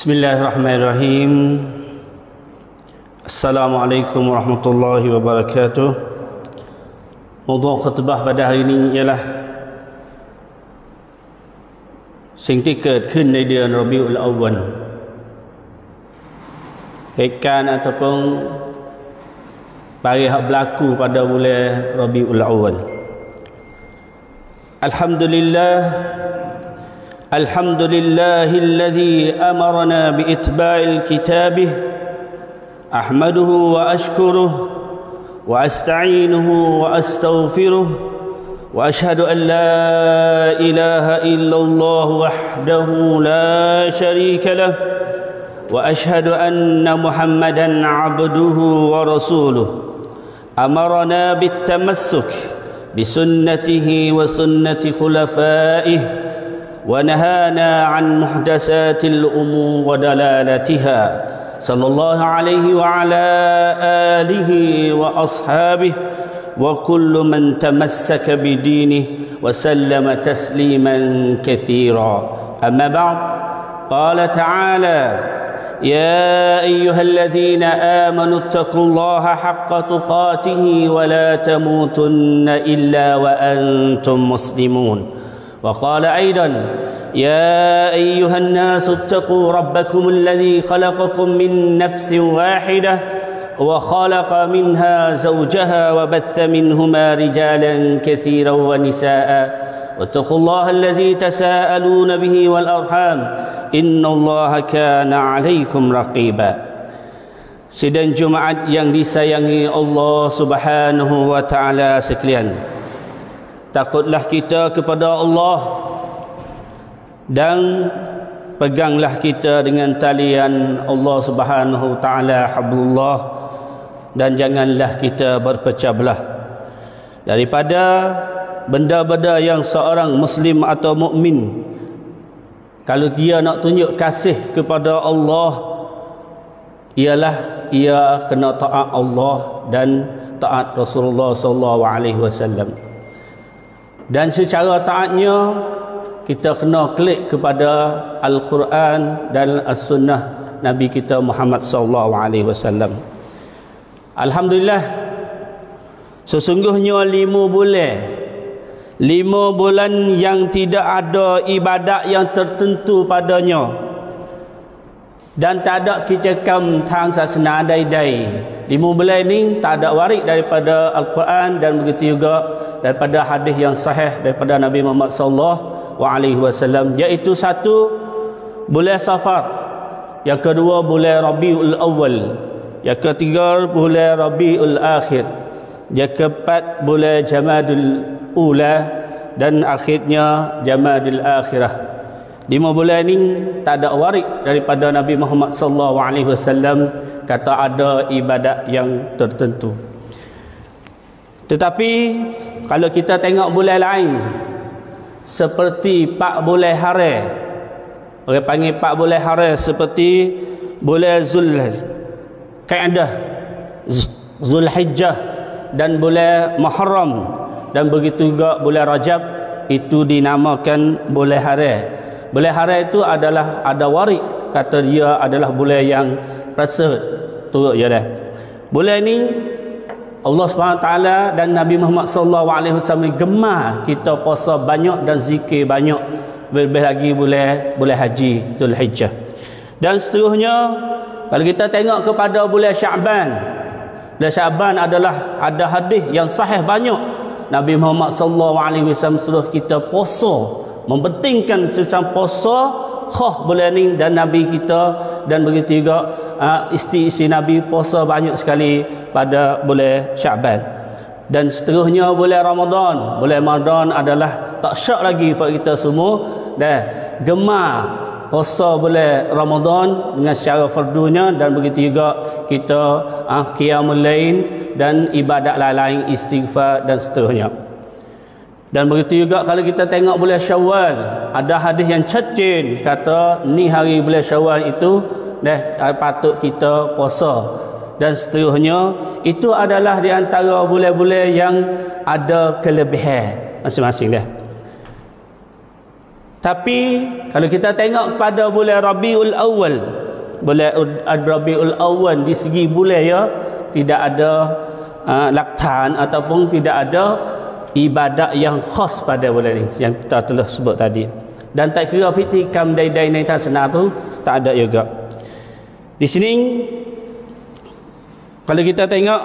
Bismillahirrahmanirrahim. Assalamualaikum warahmatullahi wabarakatuh. Mawdu' khutbah pada hari ini ialahสิ่งที่เกิดขึ้นในเดือนรอบิอุลเอาวัลเหตุการณ์ataupun perkara yang berlaku pada bulan Rabiul Awal. Alhamdulillah alladzi amarna bi itba'il kitabih ahmaduhu wa ashkuruhu wa asta'inuhu wa astaghfiruh wa ashhadu an la ilaha illallah wahdahu la sharika lah wa ashhadu anna Muhammadan 'abduhu wa rasuluh amarna bit tamassuk bi sunnatihi wa sunnati khulafaihi ونهانا عن محدثات الأمور ودلالتها صلى الله عليه وعلى آله وأصحابه وكل من تمسك بدينه وسلم تسليما كثيرا. أما بعد، قال تعالى: يا أيها الذين آمنوا اتقوا الله حق تقاته ولا تموتن إلا وأنتم مسلمون. وقال أيضا: يا أيها الناس اتقوا ربكم الذي خلقكم من نفس واحدة وخلق منها زوجها وبث منهما رجالا كثيرا ونساء واتقوا الله الذي تساءلون به والأرحام إن الله كان عليكم رقيبا. Sidang Jumaat yang disayangi Allah Subhanahu wa taala sekalian, takutlah kita kepada Allah dan peganglah kita dengan talian Allah Subhanahu wa taala, hablullah, dan janganlah kita berpecah belah daripada benda-benda yang seorang muslim atau mukmin, kalau dia nak tunjuk kasih kepada Allah, ialah ia kena taat Allah dan taat Rasulullah sallallahu alaihi wasallam. Dan secara taatnya kita kena klik kepada Al-Quran dan As-Sunnah Nabi kita Muhammad sallallahu alaihi wasallam. Alhamdulillah, sesungguhnya 5 bulan yang tidak ada ibadat yang tertentu padanya dan tak ada kicakam tang sasana dai-dai. 5 bulan ini tak ada warik daripada Al-Quran dan begitu juga daripada hadis yang sahih daripada Nabi Muhammad sallallahu alaihi wasallam, iaitu 1 bulan Safar, yang kedua bulan Rabiul Awal, yang ketiga bulan Rabiul Akhir, yang keempat bulan Jamadul Ula, dan akhirnya Jamadul Akhirah. 5 bulan ini tak ada warik daripada Nabi Muhammad sallallahu alaihi wasallam kata ada ibadat yang tertentu. Tetapi kalau kita tengok bulan lain seperti 4 bulan haram, orang panggil 4 bulan haram seperti bulan Zulqa'dah, Zulhijjah dan bulan Muharram, dan begitu juga bulan Rajab, itu dinamakan bulan haram. Bulan haram itu adalah ada warik, kata dia adalah bulan yang rasa turut je dah. Bulan ni Allah SWT dan Nabi Muhammad SAW gemar kita puasa banyak dan zikir banyak, lebih lagi bulan haji Zulhijjah. Dan seterusnya kalau kita tengok kepada bulan Syaban, bulan Syaban adalah ada hadis yang sahih banyak. Nabi Muhammad SAW suruh kita puasa, mempentingkan tentang puasa khas bulan ni, dan Nabi kita dan begitu juga isteri-isteri Nabi puasa banyak sekali pada bulan Syaban. Dan seterusnya bulan Ramadan. Bulan Ramadan adalah tak syak lagi untuk kita semua dah gemar puasa bulan Ramadan dengan secara fardunya, dan begitu juga kita qiyamul lail dan ibadat lain-lain, istighfar dan seterusnya. Dan begitu juga kalau kita tengok bulan Syawal, ada hadis yang certin kata ni hari bulan Syawal itu dah patut kita puasa dan seterusnya. Itu adalah di antara bulan-bulan yang ada kelebihan masing-masing dah. Tapi kalau kita tengok pada bulan Rabiul Awal, bulan Rabiul Awal di segi bulan ya tidak ada laktan ataupun tidak ada ibadat yang khas pada bulan ini yang kita telah sebut tadi. Dan tak kira fitikam dai-dai ni tak senar tu tak ada juga. Di sini kalau kita tengok,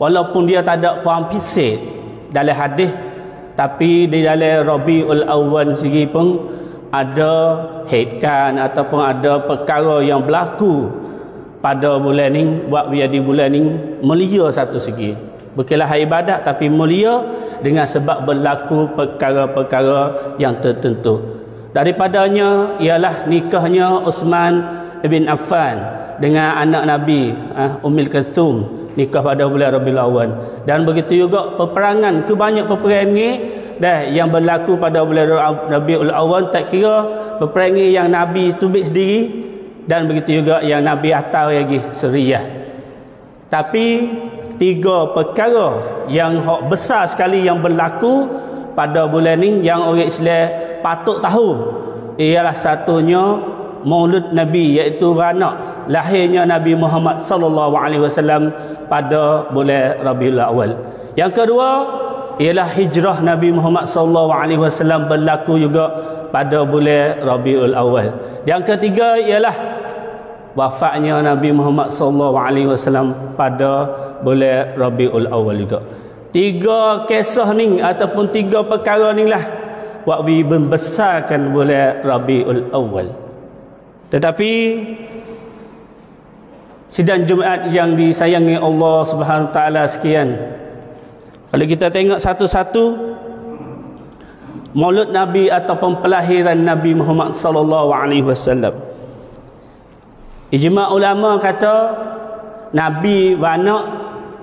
walaupun dia tak ada kurang pisik dalam hadis, tapi di dalam Rabiul Awal sendiri pun ada hikam ataupun ada perkara yang berlaku pada bulan ni, buat biar di bulan ni mulia satu segi. Bukanlah ibadat tapi mulia dengan sebab berlaku perkara-perkara yang tertentu. Daripadanya ialah nikahnya Uthman bin Affan dengan anak Nabi Ummul Kulthum, nikah pada bulan Rabiul Awal. Dan begitu juga peperangan, kebanyak peperangan dah yang berlaku pada bulan Rabiul Awal, tak kira peperangan yang Nabi tubik sendiri dan begitu juga yang Nabi atar lagi Siriyah. Tapi 3 perkara yang besar sekali yang berlaku pada bulan ini yang orang Islam patut tahu, ialah satunya Maulud Nabi, iaitu beranak lahirnya Nabi Muhammad sallallahu alaihi wasallam pada bulan Rabiul Awal. Yang kedua ialah hijrah Nabi Muhammad sallallahu alaihi wasallam berlaku juga pada bulan Rabiul Awal. Yang ketiga ialah wafatnya Nabi Muhammad sallallahu alaihi wasallam pada bulan Rabiul Awal juga. 3 kisah ni ataupun 3 perkara ni lah buat membesarkan bulan Rabiul Awal. Tetapi sidang Jumaat yang disayangi Allah Subhanahu taala sekian, kalau kita tengok satu-satu Maulud Nabi ataupun pelahiran Nabi Muhammad sallallahu alaihi wasallam, ijma' ulama kata Nabi beranak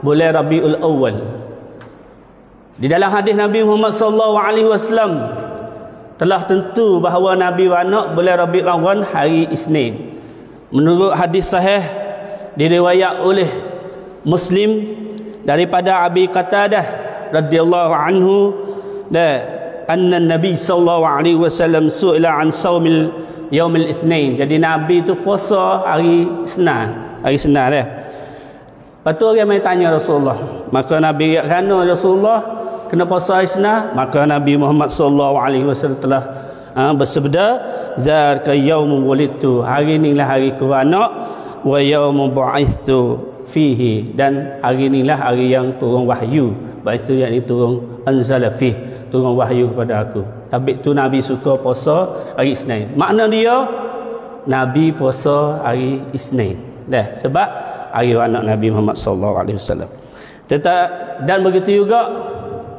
bulan Rabiul Awal. Di dalam hadis Nabi Muhammad sallallahu alaihi wasallam telah tentu bahawa Nabi beranak bulan Rabiul Awal hari Isnin. Menurut hadis sahih diriwayat oleh Muslim daripada Abi Qatadah radhiyallahu anhu, anna Nabi sallallahu alaihi wasallam su'ila an saumil yaumil itsnain. Jadi Nabi tu puasa hari Isnin. Hari Isnin dah. Lepas tu orang mai tanya Rasulullah. Maka Nabi ingat kerana Rasulullah kena puasa hari Isnin, maka Nabi Muhammad sallallahu alaihi wasallam telah bersabda, "Zalika yaumul wulidtu." Hari inilah hari ku anak, wa yaumul bu'ithtu fihi, dan hari inilah hari yang turun wahyu. Baitu yakni turun anzala fih, turun wahyu kepada aku. Habis tu Nabi suka puasa hari Isnin. Makna dia Nabi puasa hari Isnin. Dah, sebab hari anak Nabi Muhammad sallallahu alaihi wasallam. Dan begitu juga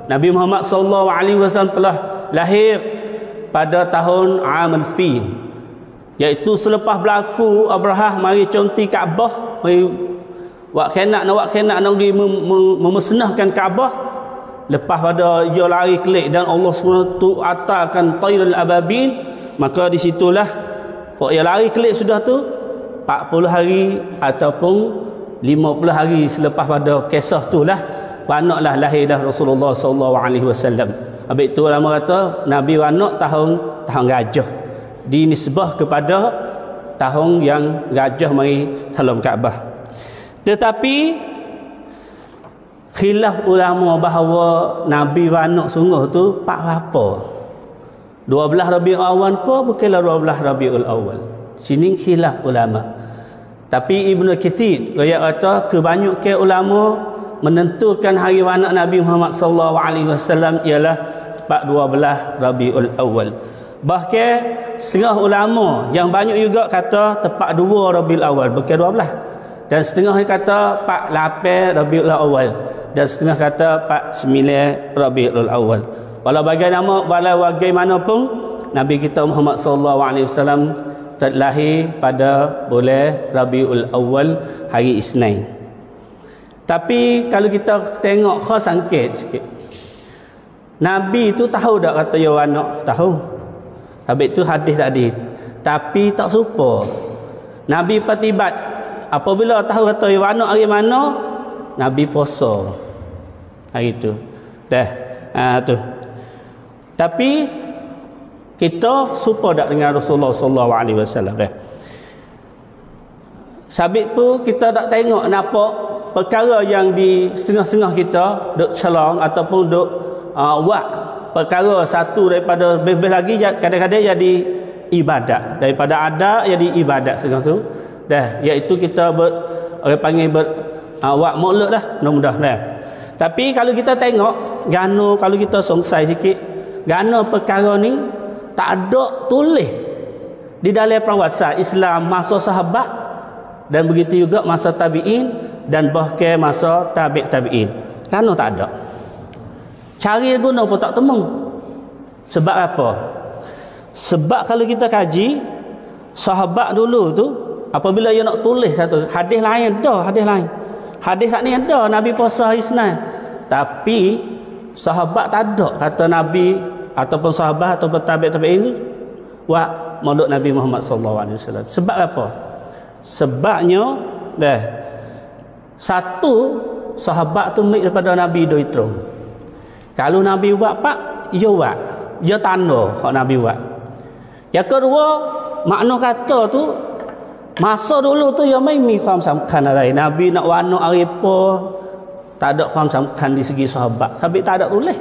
Nabi Muhammad sallallahu alaihi wasallam telah lahir pada tahun Amal Fil, iaitu selepas berlaku Abrahah mari conti Kaabah, mari nak pergi memusnahkan Kaabah. Lepas pada dia lari kelik dan Allah SWT atalkan tayrul ababil, maka di situlah dia lari kelik sudah tu 40 hari ataupun 50 hari selepas pada kisah tu lah wanaklah lahir dah Rasulullah sallallahu alaihi wasallam. Habis tu ulama kata Nabi wanak tahun gajah, dinisbah kepada tahun yang gajah mari dalam Kaabah. Tetapi khilaf ulama bahawa Nabi wanak sungguh tu pak apa? 12 Rabiul Awal ke bukanlah 12 Rabiul Awal? Sini khilaf ulama. Tapi Ibnu Katsir dia kata kebanyakan ulama menentukan hari wanak Nabi Muhammad sallallahu alaihi wasallam ialah 12 Rabiul Awal. Bahkan setengah ulama yang banyak juga kata tepat 2 Rabiul Awal bukan 12. Dan setengah kata 48 Rabiul Awal, dan setengah kata 49 Rabiul Awal. Walau bagaimanapun Nabi kita Muhammad sallallahu alaihi wasallam terlahir pada bulan Rabiul Awal hari Isnin. Tapi kalau kita tengok khas angket sikit, Nabi tu tahu tak kata ya anak? Tahu. Habis tu hadis tadi. Tapi tak serupa. Nabi patibat apabila tahu kata ya anak hari mana, Nabi puasa hari tu. Dah. Tu. Tapi kita serupa tak dengan Rasulullah sallallahu alaihi wasallam dah. Sabit pun kita tak tengok nampak perkara yang di setengah-setengah kita duk celong ataupun duk buat perkara satu daripada lebih lagi kadang-kadang jadi ibadat, daripada ada jadi ibadat setengah tu dah, iaitu kita orang panggil buat maulud dah, mudah-mudah dah. Tapi kalau kita tengok gano, kalau kita songsai sikit gano perkara ni tak ada tulis di dalam perwasa Islam masa sahabat, dan begitu juga masa tabi'in, dan bahkan masa tabi'in. Kerana tak ada. Cari guna pun tak temu. Sebab apa? Sebab kalau kita kaji sahabat dulu tu, apabila dia nak tulis satu hadis lain, ada hadis lain. Hadis ni ada Nabi puasa hari Isnin. Tapi sahabat tak ada kata Nabi ataupun sahabat ataupun tabi'in buat maulud Nabi Muhammad sallallahu alaihi wasallam. Sebab apa? Sebabnya dah satu sahabat tu mik daripada Nabi do itu. Kalau Nabi buat pak, dia buat. Dia tanda hak Nabi buat. Yang kedua, makna kata tu masa dulu tu yang mai miความสำคัญอะไร Nabi nak wanak hari apa tak adaความสำคัญdi segi sahabat. Sabit tak ada tulis.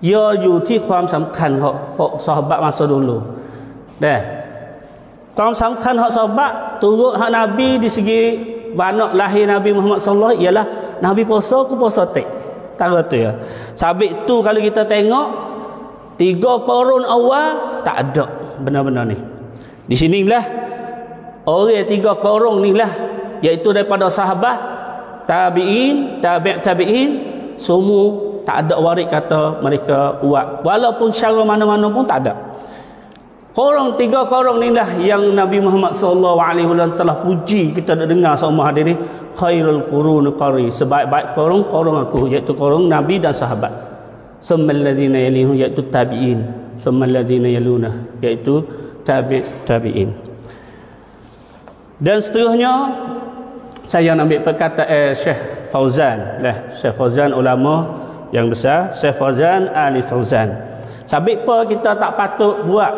Iaอยู่ที่ความสำคัญhak sahabat masa dulu. Dah.ความสำคัญhak sahabat turut hak Nabi di segi wanak lahir Nabi Muhammad sallallahu alaihi wasallam ialah Nabi puasa ke puasa tak. Tahu tu ya. Sabit tu kalau kita tengok 3 korun awal tak ada benar-benar ni. Di sinilah orang 3 korun ni lah, iaitu daripada sahabat, tabi'in, tabi'in, semua tak ada waris kata mereka buat. Walaupun secara mana-mana pun tak ada. Korong 3 korong ni lah yang Nabi Muhammad sallallahu alaihi wasallam telah puji, kita dah dengar semua hadis ni, khairul qurun qarni, sebaik-baik korong aku, iaitu korong Nabi dan sahabat. Summal ladzina yalihum, iaitu tabi'in. Summal ladzina yaluna, iaitu tabi'in. Dan seterusnya saya nak ambil perkataan Syekh Fauzan lah. Syekh Fauzan ulama yang besar, Syekh Fauzan Ali Fauzan. Sabit apa kita tak patut buat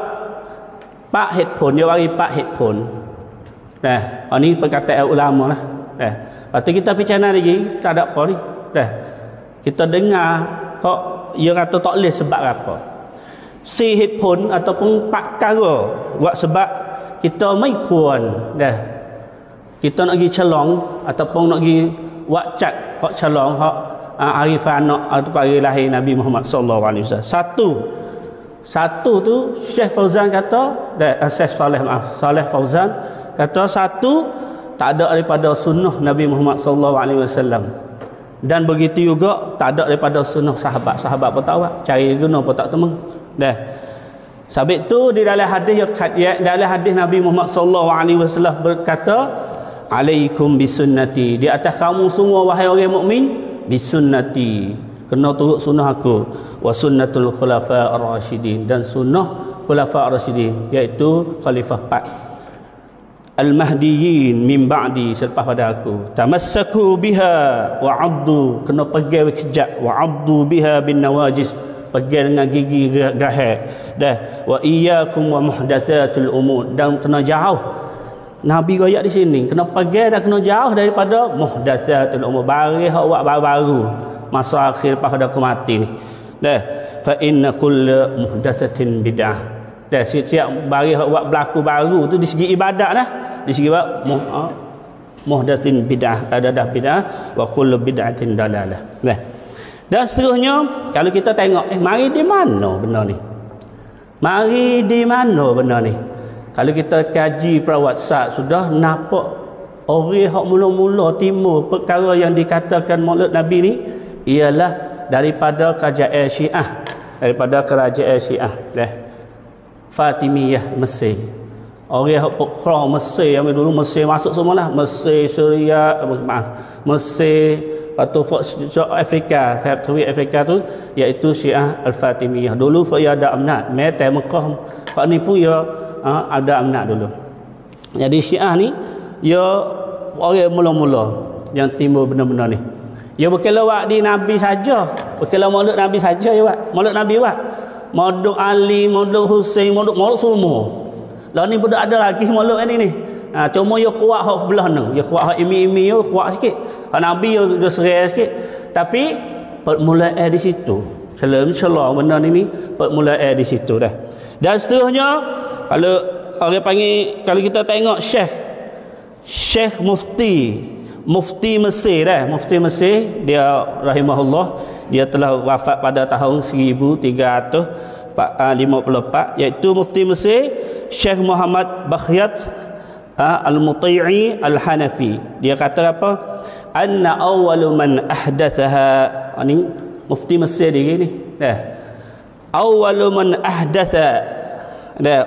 Pak headphone, dia bagi pak headphone. Ini perkataan ulama lah. Lepas tu kita bicara lagi, tak ada apa ni. Kita dengar kok dia kata tak boleh sebab apa. Si headphone ataupun pak kara buat sebab kita mai kuan kita nak pergi celong ataupun nak pergi buat cat hak celong hak arifan atau hari lahir Nabi Muhammad sallallahu alaihi wasallam. Satu tu Syekh Fauzan kata, Syekh Saleh Fauzan kata satu tak ada daripada sunnah Nabi Muhammad sallallahu alaihi wasallam. Dan begitu juga tak ada daripada sunnah sahabat pun tak buat, cari guna pun tak temu. Sebab tu di dalam hadis Nabi Muhammad sallallahu alaihi wasallam berkata, alaikum bisunnati, di atas kamu semua wahai orang mukmin, bisunnati, kena turut sunnah aku, wa sunnatul khulafa ar-rasyidin, dan sunnah khulafa ar-rasyidin, iaitu khalifah 4 al-mahdiyyin min ba'di, selepas pada aku. Tamassaku biha wa 'addu, kena pegang kejap, wa 'addu biha bin nawajis, pegang dengan gigi gahir. Wa iyyakum wa muhdatsatul umur, dan kena jauh. Nabi royak di sini kena pegang dan kena jauh daripada muhdatsatul umur, barang hak buat baru-baru masa akhir lepas pada aku mati ni. Fa inna kull muhdatsatin bid'ah. Setiap barang hak buat berlaku baru tu di segi ibadat lah, di segi buat muhdatsin bid'ah, ada bid'ah, wa kullu bid'atin dalalah. Dan seterusnya kalau kita tengok mari di mana benda ni? Mari di mana benda ni? Kalau kita kaji perawat sudah nampak orang hak mula-mula timbul perkara yang dikatakan Maulid Nabi ni ialah daripada kerajaan Syiah, Fatimiyah Mesir. Orang hak pokra Mesir yang dulu Mesir masuk semualah, Mesir, Syria, Mesir, atau Afrika, Afrika tu iaitu Syiah Al-Fatimiyah. Dulu ia ada amnat, Mekah Mekah pak ni pun ia ada amnat dulu. Jadi Syiah ni ia orang mula-mula yang timbul benda-benda ni. Ia bukan lawak di Nabi saja, bukan maulid Nabi saja ya buat. Maulid Nabi buat. Maulid Ali, Maulid Husain, Maulid semua. Lah ni budak ada lagi maulid ni. Cuma ia kuat hak belah ni. Ia kuat hak imi-imi ia kuat sikit. Hak Nabi ia dah serai sikit. Tapi permulaan di situ. Insya-Allah benda ni permulaan di situ dah. Dan seterusnya kalau orang panggil, kalau kita tengok Syekh Mufti Mesir Mufti Mesir, dia rahimahullah, dia telah wafat pada tahun 1354, iaitu Mufti Mesir Syekh Muhammad Bakhyat Al-Muti'i Al-Hanafi. Dia kata apa? Anna awwalu man ahdathaha, ini Mufti Mesir dia ni. Awwalu man ahdatha,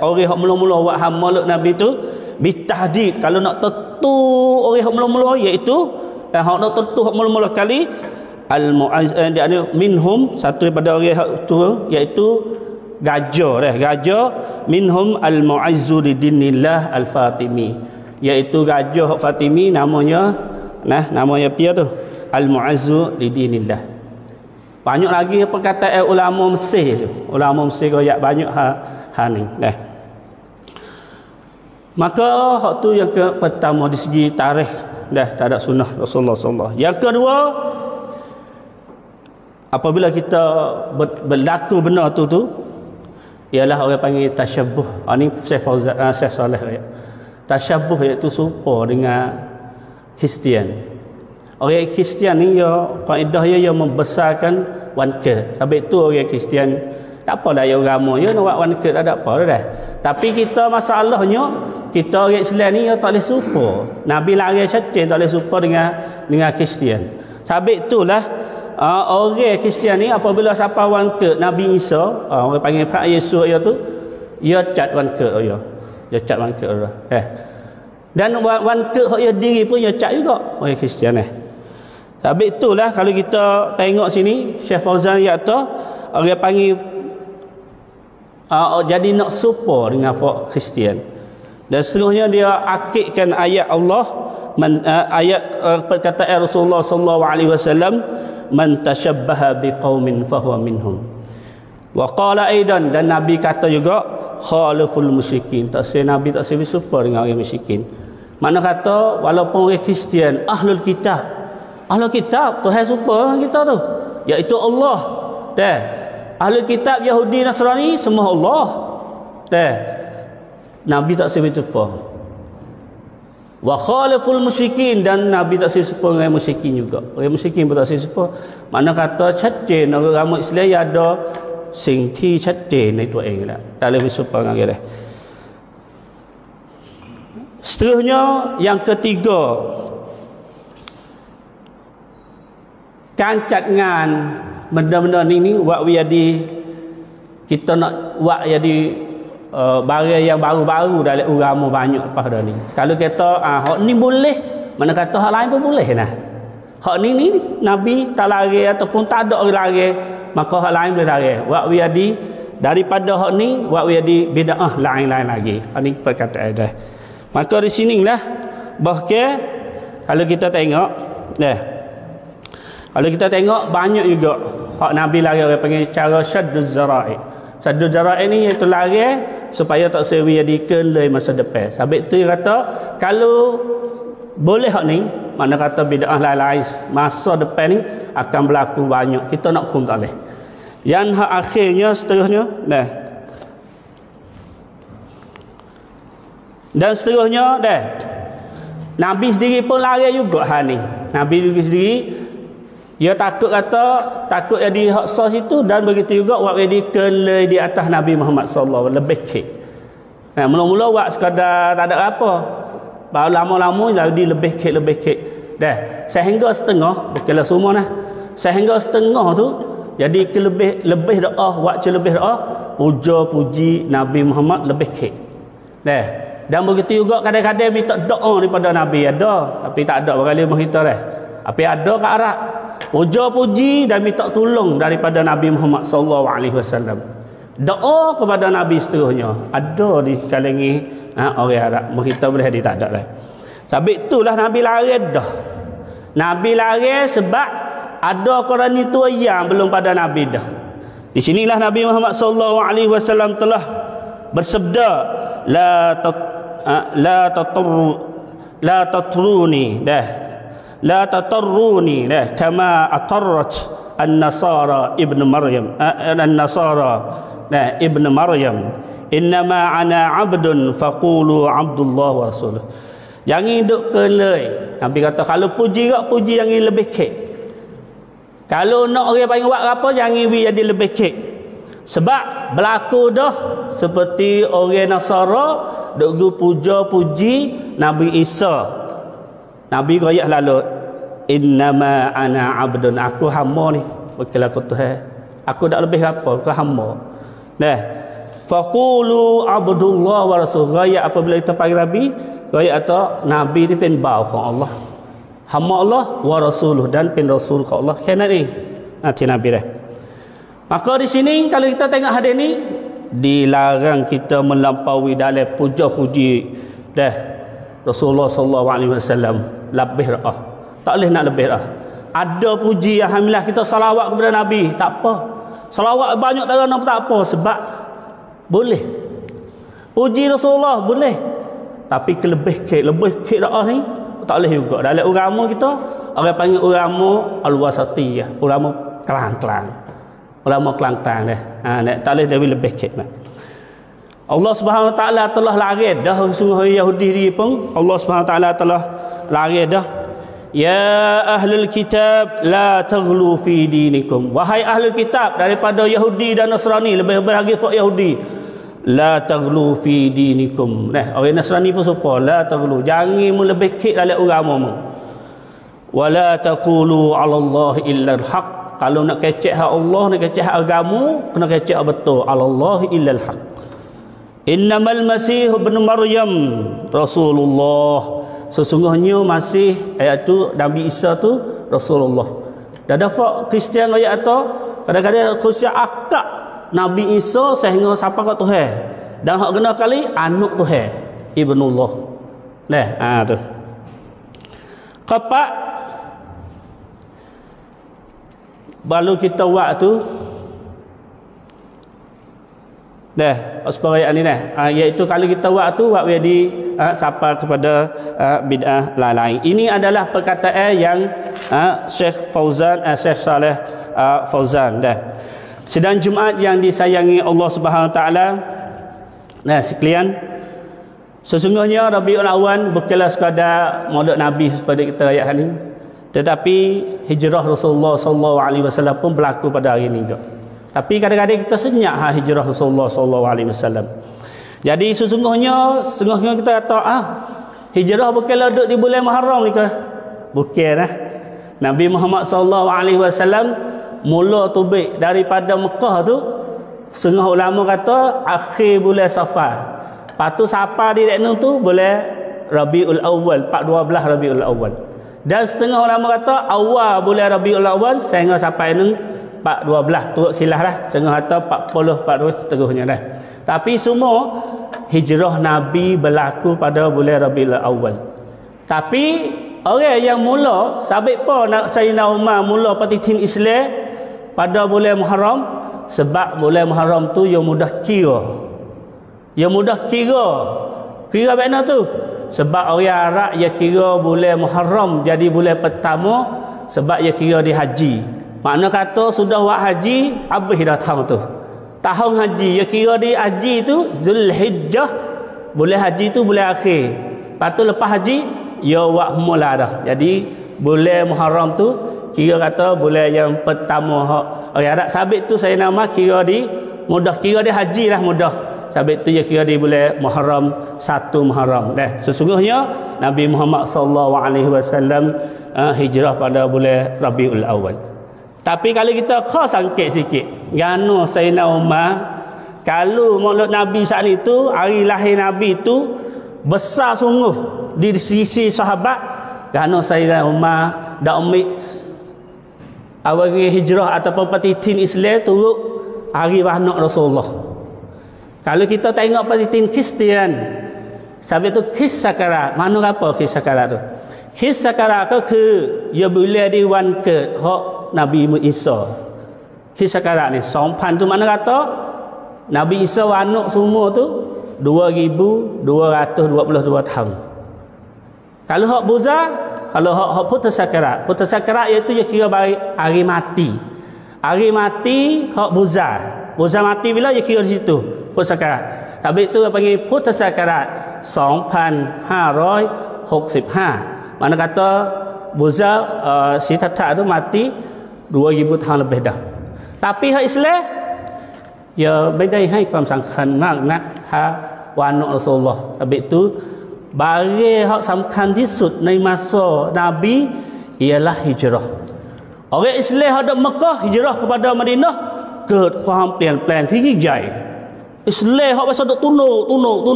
orang yang mula-mula buat Maulid Nabi tu bitahdid, kalau nak tentu orang yang mula-mula iaitu nak tentu mula-mula kali minhum, satu daripada orang tu iaitu gajah minhum al-mu'azzu lidinillah al-Fatimi, iaitu gajah Fatimi, namanya apa tu, al-mu'azzu lidinillah. Banyak lagi perkataan ulama Mesir tu, ulama Mesir royak banyak ni. Maka hak tu yang pertama di segi tarikh tak ada sunnah Rasulullah sallallahu. Yang kedua, apabila kita berlaku benda tu ialah orang panggil tasyabbuh. Ini Syekh Saleh tasyabbuh, iaitu serupa dengan Kristian. Orang Kristian ni kaedah dia membesarkan wanker. Sebab itu orang Kristian tak apalah yang agama nak buat wanker, tak ada apa dah. Tapi kita masalahnya, kita orang Islam ni tak boleh serupa. Nabi larang syaitan tak boleh serupa dengan Kristian. Sebab itulah orang Kristian ni apabila siapa wanker Nabi Isa, orang panggil Pak Yesus tu, ia cat wanker dia cat wanker dan wanker hak dia diri pun ia cat juga orang Kristian Sebab itulah kalau kita tengok sini Syekh Fauzan kata orang panggil jadi nak serupa dengan folk Kristian. Dan seterusnya dia akidkan ayat Allah, ayat perkataan Rasulullah sallallahu alaihi wasallam, man tashabbaha biqaumin fahuwa minhum. Wa qala aidan, dan Nabi kata juga khaliful musyrikin. Tak se Nabi tak se berserupa dengan orang musyrikin. Mana kata walaupun orang Kristian, ahlul kitab. Ahlul kitab Tuhan serupa dengan kita tu, iaitu Allah. Dah. Ahlul kitab Yahudi Nasrani semua Allah. Dah. Nabi tak se berserupa. Wa khaliful musyrikin, dan Nabi tak serupa dengan musyrikin juga. Orang musyrikin pun tak serupa. Mana kata chatin orang agama Islam yang ada sing thi chatin itu eng dah. Tak boleh serupa dengan dia. Seterusnya yang ketiga, kancat dengan benda-benda ni buat jadi kita nak buat jadi barang yang baru-baru dalam agama banyak lepas dah ni. Kalau kata hak ni boleh, mana kata hak lain pun boleh nah. Hak ni Nabi tak lari ataupun tak ada orang lari, maka hak lain boleh lari. Buat jadi daripada hak ni buat jadi bid'ah lain-lain lagi. Ini perkataan dah. Maka di sinilah bahkan kalau kita tengok kalau kita tengok banyak juga hak Nabi lari, orang panggil cara syadduz zara'i. Syadduz zara'i ni iaitu lari supaya tak sewi jadi kelai masa depan. Sebab tu dia kata kalau boleh hak ni, mana kata bid'ah lain-lain masa depan ni akan berlaku banyak. Kita nak hukum tak boleh. Yang hak akhirnya seterusnya dan seterusnya Nabi sendiri pun lari juga hal ni. Nabi sendiri dia takut jadi hak sah situ, dan begitu juga buat jadi kelai di atas Nabi Muhammad sallallahu lebih kek. Mula-mula buat sekadar tak ada apa. Baru lama-lama jadi lebih kek. Dah sehingga setengah, bukanlah semua nah. Sehingga setengah tu jadi lebih doa, buat lebih doa, puja puji Nabi Muhammad lebih kek. Dah. Dan begitu juga kadang-kadang minta doa daripada Nabi ada, tapi tak ada berkali kita dah. Tapi ada kat Arab. Puja puji dan minta tolong daripada Nabi Muhammad sallallahu alaihi wasallam. Doa kepada Nabi seterusnya ada di kalangan orang Arab. Kita boleh dia tak ada dah. Tapi itulah Nabi lari dah. Nabi lari sebab ada Quran itu yang belum pada Nabi dah. Di sinilah Nabi Muhammad sallallahu alaihi wasallam telah bersabda la tatarruni kama atarrat an-nasara ibn Maryam innama ana abdun faqulu abdullah wa rasuluh. Jangan duk kelai. Nabi kata kalau puji yang lebih kek. Kalau nak orang panggil buat apa, jangan jadi lebih kek. Sebab berlaku dah seperti orang Nasara duk puja puji Nabi Isa. Nabi royak lalu, innama ana abdun, aku hamba ni, bukan aku Tuhan. Aku tak lebih apa, aku hamba. Faqulu abdullah wa rasul. Royak apabila kita panggil Nabi, royak atau Nabi ni pen bau ke Allah, hamba Allah wa rasuluh, dan pen rasul ke Allah. Kena ni nanti Nabi dah. Maka di sini kalau kita tengok hadis ni, dilarang kita melampaui dalam puja-puji Rasulullah sallallahu alaihi wasallam lebih dah. Tak boleh nak lebih dah. Ada puji alhamdulillah kita salawat kepada Nabi, tak apa. Salawat banyak tak apa, sebab boleh. Puji Rasulullah boleh. Tapi lebih kek dah ni tak boleh juga. Dalam agama kita orang panggil agama al-wasatiyah, agama kelang-kelang. Ulama kelantang tak boleh lebih kek. Allah Subhanahu wa taala telah lari dah sungguh Yahudi ni pun Allah Subhanahu wa taala telah lari dah. Ya ahlul kitab la taghlu fi dinikum. Wahai ahlul kitab daripada Yahudi dan Nasrani, lebih lagi fak Yahudi. La taghlu fi dinikum. Orang Nasrani pun serupa, la taghlu, jangan lebih kek dalam agamamu. Wala taqulu 'ala Allah illa al-haq. Kalau nak kecek hak Allah, nak kecek hak agama, kena kecek betul. Allah illal haq. Innamal masih ibn Maryam Rasulullah. Sesungguhnya Masih, iaitu Nabi Isa tu Rasulullah. Dah dapat Kristian ayat tu, kadang-kadang Kristian akak Nabi Isa sehingga sampai ke Tuhan. Dan hak kena kali anak Tuhan, ibnullah. Tu. Kepak baru kita buat tu Dah, seperti ayat ni dah. Iaitu kalau kita buat tu buat jadi sampai kepada bid'ah lain. Ini adalah perkataan yang Syekh Fauzan, Syekh Saleh Fauzan dah. Sidang Jumaat yang disayangi Allah Subhanahu Wa Taala. Nah, sekalian, sesungguhnya Rabiul Awal bukanlah sekadar maulid Nabi seperti kita ayat ni, tetapi hijrah Rasulullah sallallahu alaihi wasallam pun berlaku pada hari ini juga. Tapi kadang-kadang kita senyap hijrah Rasulullah sallallahu alaihi wasallam. Jadi sesungguhnya kita kata hijrah bukanlah duduk di bulan Muharram ni ke? Bukanlah. Nabi Muhammad sallallahu alaihi wasallam mula tubik daripada Mekah tu, setengah ulama kata akhir bulan Safar. Lepas tu Safar di dekno tu bulan Rabiul Awal, 12 Rabiul Awal. Dan setengah ulama kata awal bulan Rabiul Awal sehingga sampaiនឹង 4-12 turut khilaf lah, setengah kata 40 seterusnya dah. Tapi semua hijrah Nabi berlaku pada bulan Rabiul Awal. Tapi orang yang mula sabit apa nak Sayyidina Umar mula petitin Islam pada bulan Muharram, sebab bulan Muharram tu yang mudah kira. Yang mudah kira. Kira mana tu? Sebab orang Arab dia kira bulan Muharram jadi bulan pertama sebab dia kira di haji. Makna kata sudah buat haji, habis dah tahun tu. Tahun haji, dia kira di haji tu Zulhijjah, bulan haji tu bulan akhir. Lepas tu lepas haji, dia buat mula dah. Jadi bulan Muharram tu kira kata bulan yang pertama. Orang Arab sabit tu saya nama kira di mudah, kira di haji lah mudah. Sabit tu dia kira di bulan Muharram, 1 Muharram. Dah. Sesungguhnya Nabi Muhammad sallallahu alaihi wasallam hijrah pada bulan Rabiul Awal. Tapi kalau kita khas sangkit sikit, gano Sayyidina Umar, kalau maulid Nabi saat itu, hari lahir Nabi itu besar sungguh di sisi sahabat, gano Sayyidina Umar dak umik awal hijrah ataupun petitin Islam turut hari beranak Rasulullah. Kalau kita tengok petitin Kristian, sampai tu kis sakarat, mana apa kis sakarat tu? Kis sakarat ke ia boleh diwan ke hak Nabi Isa. Kisah karat ni 2,000 tu mana kata Nabi Isa anak semua tu 2,222 tahun. Kalau hak buza, kalau hak putus sakarat iaitu dia kira bagi hari mati. Hari mati hak buza. Buza mati bila dia kira di situ putus sakarat. Tapi itu dia panggil putus sakarat 2,565. Mana kata buza si tatak tu mati 2,000 tahun lebih dah. Tapi hak Islam ya beda haiความสำคัญมากนักวันRasulullah. Habis tu barang hak sambungที่สุดใน masa Nabi ialah hijrah. Orang Islam ada Mekah hijrah kepada Madinah, เกิดความเปลี่ยนแปลงที่ยิ่งใหญ่ Islam hak pasal duk tunuk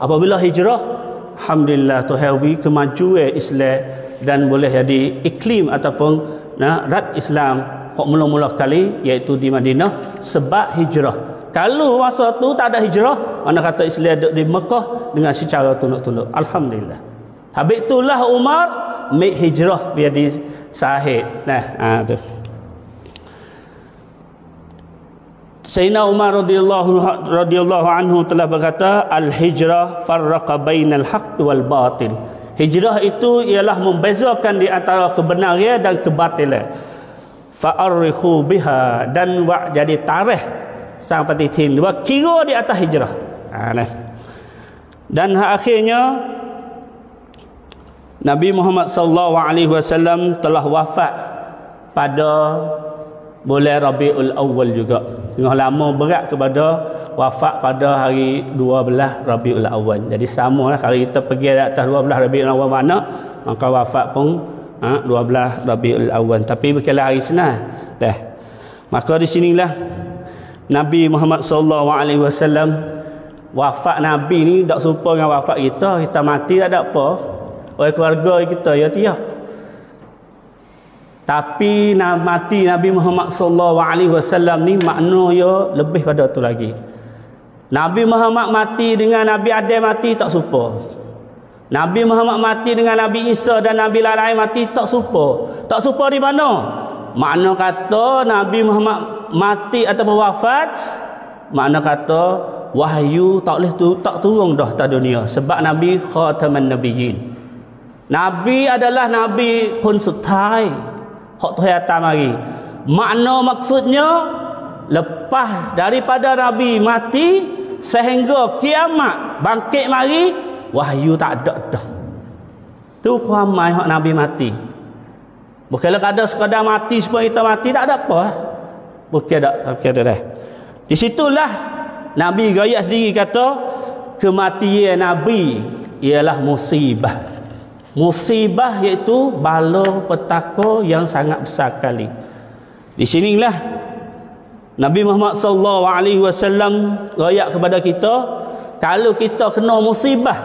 apabila hijrah, alhamdulillah Tuhan kemajuan Islam dan boleh jadi iklim ataupun rat Islam hak mula-mula kali iaitu di Madinah sebab hijrah. Kalau masa tu tak ada hijrah, mana kata Islam duduk di Mekah dengan secara tunuk-tunuk. Alhamdulillah. Habis itulah Umar make hijrah biar di sahih. Tu. Sayyidina Umar radhiyallahu anhu telah berkata, al-hijrah farraqa bainal haqq wal batil. Hijrah itu ialah membezakan di antara kebenaran dan kebatilan. Fa'arikhu biha, dan jadi tarikh sang petitin wa kira di atas hijrah. Dan akhirnya Nabi Muhammad sallallahu alaihi wasallam telah wafat pada bulan Rabiul Awal juga. Tengah lama berat kepada wafat pada hari 12 Rabiul Awal. Jadi samalah kalau kita pergi di atas 12 Rabiul Awal mana, maka wafat pun 12 Rabiul Awal. Tapi bukanlah hari senang. Dah. Maka di sinilah Nabi Muhammad sallallahu alaihi wasallam wafat Nabi ni tak serupa dengan wafat kita. Kita mati tak ada apa. Orang keluarga kita ya tiap. Tapi mati Nabi Muhammad sallallahu alaihi wasallam ni maknanya lebih pada tu lagi. Nabi Muhammad mati dengan Nabi Adam mati tak serupa. Nabi Muhammad mati dengan Nabi Isa dan Nabi lain mati tak serupa. Tak serupa di mana? Makna kata Nabi Muhammad mati ataupun wafat makna kata wahyu tak boleh tak turun dah ke dunia sebab Nabi khataman nabiyyin. Nabi adalah Nabi pun sutai hak Tuhan atas mari. Makna maksudnya lepas daripada Nabi mati sehingga kiamat bangkit mari wahyu tak ada dah. Tu ramai hak Nabi mati. Bukanlah kada sekadar mati supaya kita mati, tak ada apa. Bukan ada dah. Di situlah Nabi gaya sendiri kata kematian Nabi ialah musibah. Musibah iaitu bala petaka yang sangat besar sekali. Di sinilah Nabi Muhammad sallallahu alaihi wasallam royak kepada kita, kalau kita kena musibah,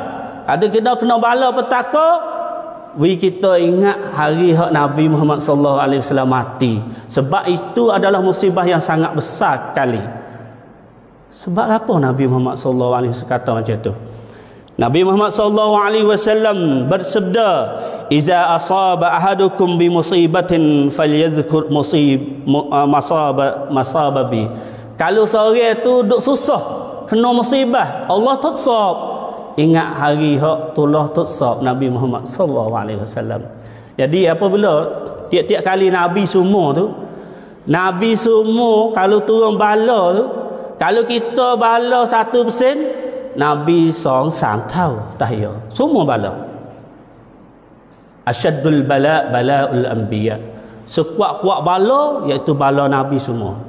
kalau kita kena bala petaka, kita ingat hari hak Nabi Muhammad sallallahu alaihi wasallam mati. Sebab itu adalah musibah yang sangat besar sekali. Sebab apa Nabi Muhammad sallallahu alaihi wasallam kata macam tu? Nabi Muhammad sallallahu alaihi wasallam bersabda, "Iza asaba ahadukum bi musibatin falyadhkur masababi." Kalau seorang tu duk susah, kena musibah, Allah tutsab, ingat hari hak tulah tutsab Nabi Muhammad sallallahu alaihi wasallam. Jadi apabila tiap-tiap kali Nabi semua tu, Nabi semua kalau turun bala tu, kalau kita bala 1%, Nabi sang tahu tahya semua bala. Asyaddul bala balaul anbiya. Sekuat-kuat bala iaitu bala Nabi semua.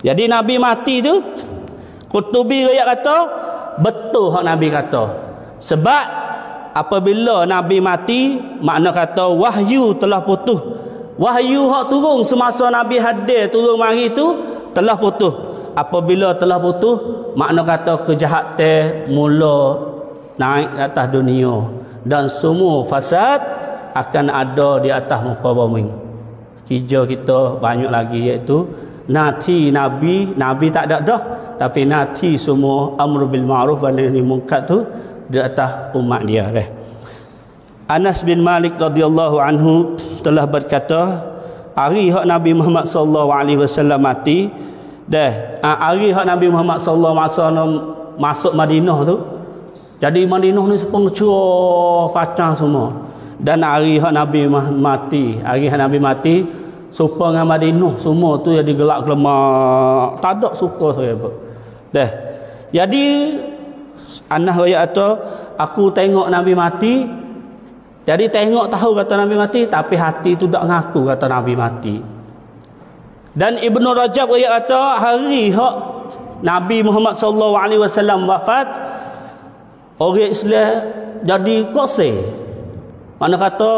Jadi Nabi mati tu Qurtubi riwayat kata betul hak Nabi kata. Sebab apabila Nabi mati makna kata wahyu telah putus. Wahyu hak turun semasa Nabi hadir turun mari tu telah putus. Apabila telah putus, makna kata kejahatan mula naik atas dunia dan semua fasad akan ada di atas muka bumi. Kerja kita banyak lagi iaitu nanti Nabi tak ada dah, tapi nanti semua amru bil ma'ruf wa nahi anil munkar tu di atas umat dia. Anas bin Malik radhiyallahu anhu telah berkata, hari hak Nabi Muhammad sallallahu alaihi wasallam mati, hari hak Nabi Muhammad sallallahu alaihi wasallam masuk Madinah tu, jadi Madinah ni sepung cerah pacang semua. Dan hari hak Nabi mati, supaya dengan Madinah semua tu jadi gelak gelemak, tak ada suka saya apa. Jadi Anas riwayat tu, aku tengok Nabi mati. Jadi tengok tahu kata Nabi mati, tapi hati tu tak ngaku kata Nabi mati. Dan Ibnu Rajab riwayat kata hari hak Nabi Muhammad sallallahu alaihi wasallam wafat, orang Islam jadi koseh. Mana kata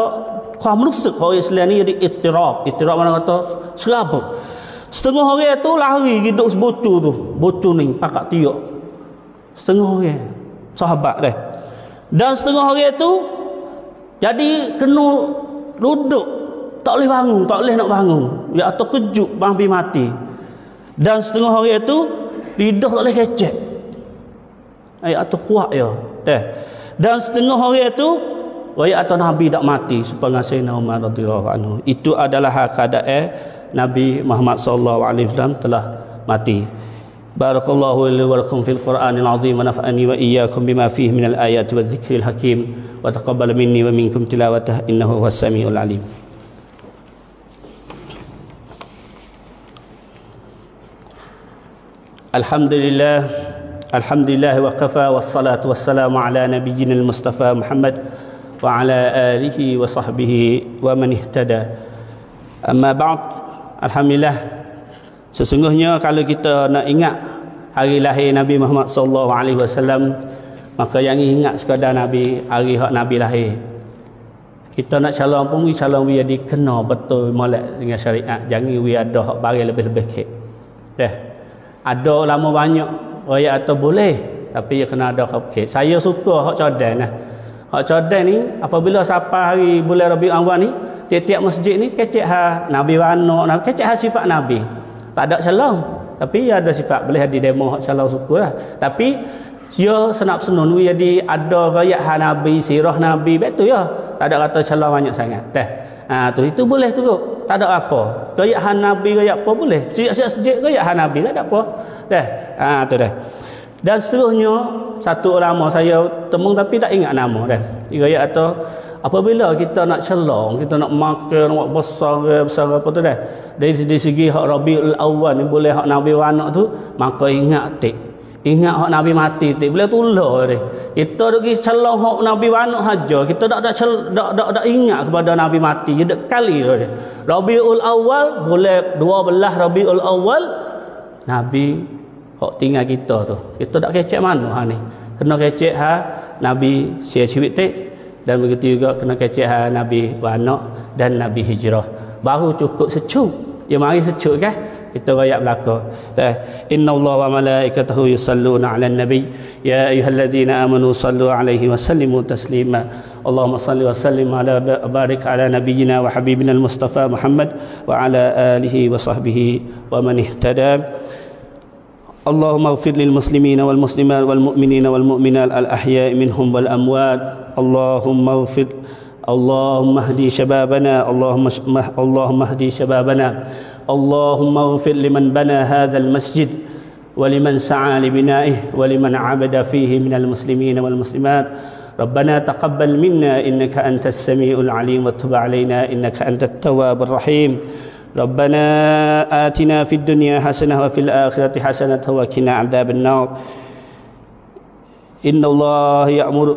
kau merusuk orang Islam ni jadi ittirab. Ittirab mana kata serabut. Setengah orang tu lari hidup sebocor tu. Bocor ni pakak tiuk. Setengah orang sahabat dah. Dan setengah orang tu jadi kena duduk, tak boleh bangun, tak boleh nak bangun. Ya atau kejut hampir mati. Dan setengah orang itu lidah tak boleh kecek. Atau kuat ya. Dan setengah orang itu atau Nabi tak mati supaya Sayyidina Umar radhiyallahu anhu. Itu adalah keadaan Nabi Muhammad sallallahu alaihi wasallam telah mati. Barakallahu li wa lakum fil Qur'anil azim wa nafa'ani wa iyyakum bima fihi minal ayati wadh-dhikril hakim wa taqabbal minni wa minkum tilawatahu innahu huwas samiul alim. Alhamdulillah wa kafa wassalatu wassalamu ala nabiyyina al-mustafa Muhammad wa ala alihi wa sahbihi wa man ihtada. Amma ba'd, alhamdulillah, sesungguhnya kalau kita nak ingat hari lahir Nabi Muhammad sallallahu alaihi wasallam, maka yang ingat sekadar Nabi, hari hak Nabi lahir. Kita nak calon pun calon we jadi kena betul molek dengan syariat, jangan we ada hak barang lebih-lebih kek. Ada ulama banyak royak atau boleh, tapi dia kena ada hak. Saya suka hak cadan lah. Hak cadan ni apabila sampai hari bulan Rabiul Awal ni, tiap-tiap masjid ni kecek ha Nabi warna, kecek ha sifat Nabi. Tak ada calon, tapi ada sifat boleh di demo hak calon suka lah. Tapi dia senap senun jadi ada royak ha Nabi, sirah Nabi, betul ya. Tak ada kata calon banyak sangat. Tu itu boleh turut, tak ada apa. Gaya Hanabi gaya apa boleh. Sejak gaya Hanabi tak ada apa. Dah. Tu dah. Dan seterusnya satu ulama saya temung tapi tak ingat nama dah. Gaya atau apabila kita nak celong, kita nak makan, nak besar apa tu dah. Dari segi hak Rabiul Awwal ni boleh hak Nabi anak tu, maka ingat tik. Ingat hak Nabi mati tik boleh tular dia. Kita pergi celong hak Nabi anak saja, kita tak ingat kepada Nabi mati. Dia kali dia. Rabiul Awwal boleh 12 Rabiul Awwal Nabi hak tinggal kita tu. Kita tak kecek mana ha ni. Kena kecek ha Nabi sia ciwit tik. Dan begitu juga kena kecek Nabi beranak dan Nabi hijrah. Baru cukup secuk. Ya mari secuk kan? Kita rakyat belaka. Innallaha wa malaikatahu yusalluna 'alan nabi ya ayyuhalladzina amanu sallu 'alaihi wa sallimu taslima. Allahumma salli wa sallim ala barik ala nabiyyina wa habibina al-Mustafa Muhammad wa ala alihi wa sahbihi wa man ihtada. اللهم اغفر للمسلمين والمسلمات والمؤمنين والمؤمنات الأحياء منهم والأموات اللهم اغفر اللهم اهدي شبابنا اللهم اهدي شبابنا اللهم اغفر لمن بنى هذا المسجد ولمن سعى لبنائه ولمن عبد فيه من المسلمين والمسلمات ربنا تقبل منا إنك أنت السميع العليم وتب علينا إنك أنت التواب الرحيم ربنا آتنا في الدنيا حسنة وفي الآخرة حسنة وقنا عذاب النار إن الله يأمر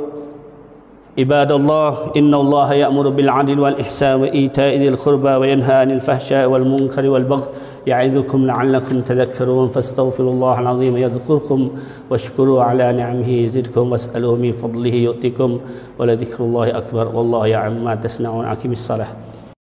عباد الله إن الله يأمر بالعدل والإحسان وإيتاء ذي القربى وينهى عن الفحشاء والمنكر والبغي يعظكم لعلكم تذكرون فاستغفروا الله العظيم يذكركم واشكروا على نعمه يزدكم واسألوه من فضله يؤتكم ولذكر الله أكبر والله يعلم ما تصنعون أقم الصلاة